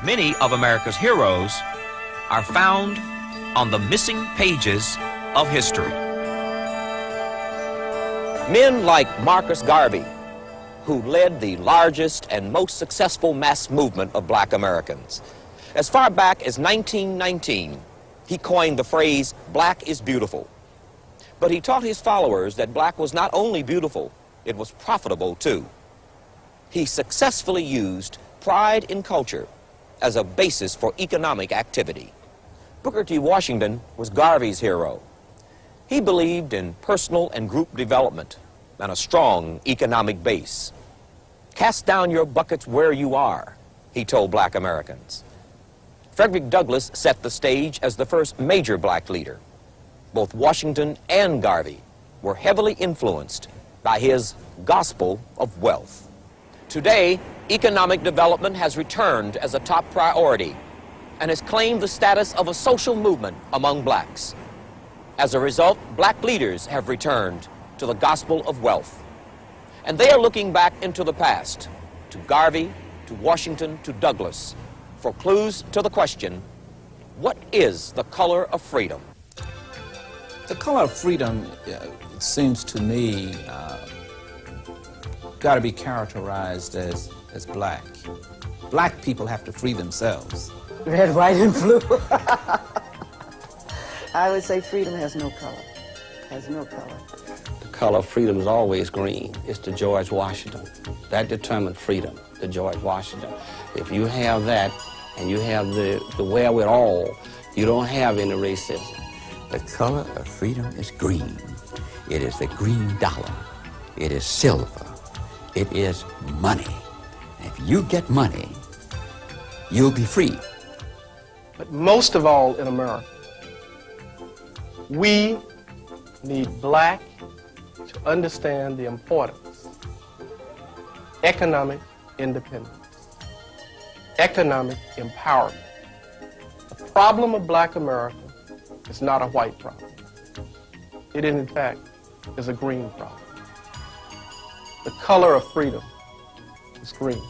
many of America's heroes are found on the missing pages of history. Men like Marcus Garvey, who led the largest and most successful mass movement of black Americans. As far back as 1919, he coined the phrase, "Black is beautiful." But he taught his followers that black was not only beautiful, it was profitable too. He successfully used pride in culture as a basis for economic activity. Booker T. Washington was Garvey's hero. He believed in personal and group development and a strong economic base. "Cast down your buckets where you are," he told black Americans. Frederick Douglass set the stage as the first major black leader. Both Washington and Garvey were heavily influenced by his gospel of wealth. Today, economic development has returned as a top priority and has claimed the status of a social movement among blacks. As a result, black leaders have returned to the gospel of wealth. And they are looking back into the past, to Garvey, to Washington, to Douglass, for clues to the question, what is the color of freedom? The color of freedom, it seems to me, got to be characterized as black. Black people have to free themselves. Red, white, and blue. I would say freedom has no color. Has no color. The color of freedom is always green. It's the George Washington. That determined freedom, the George Washington. If you have that and you have the wherewithal, you don't have any racism. The color of freedom is green. It is the green dollar. It is silver. It is money. If you get money, you'll be free. But most of all in America, we need black to understand the importance of economic independence, economic empowerment. The problem of black America is not a white problem. It, in fact, is a green problem. The color of freedom is green.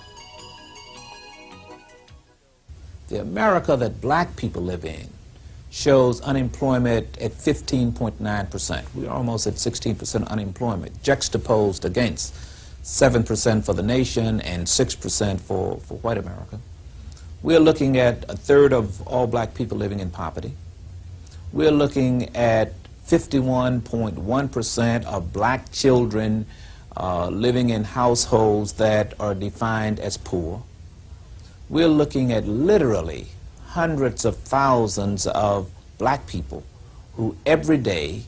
The America that black people live in shows unemployment at 15.9%. We're almost at 16% unemployment, juxtaposed against 7% for the nation and 6% for white America. We're looking at a third of all black people living in poverty. We're looking at 51.1% of black children living in households that are defined as poor. We're looking at literally hundreds of thousands of black people who every day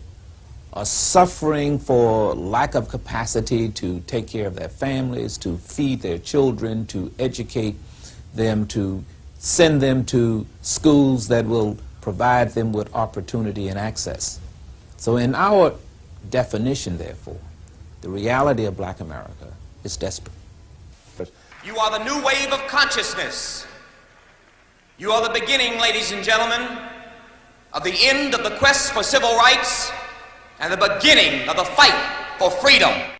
are suffering for lack of capacity to take care of their families, to feed their children, to educate them, to send them to schools that will provide them with opportunity and access. So in our definition, therefore, the reality of black America is desperate. You are the new wave of consciousness. You are the beginning, ladies and gentlemen, of the end of the quest for civil rights and the beginning of the fight for freedom.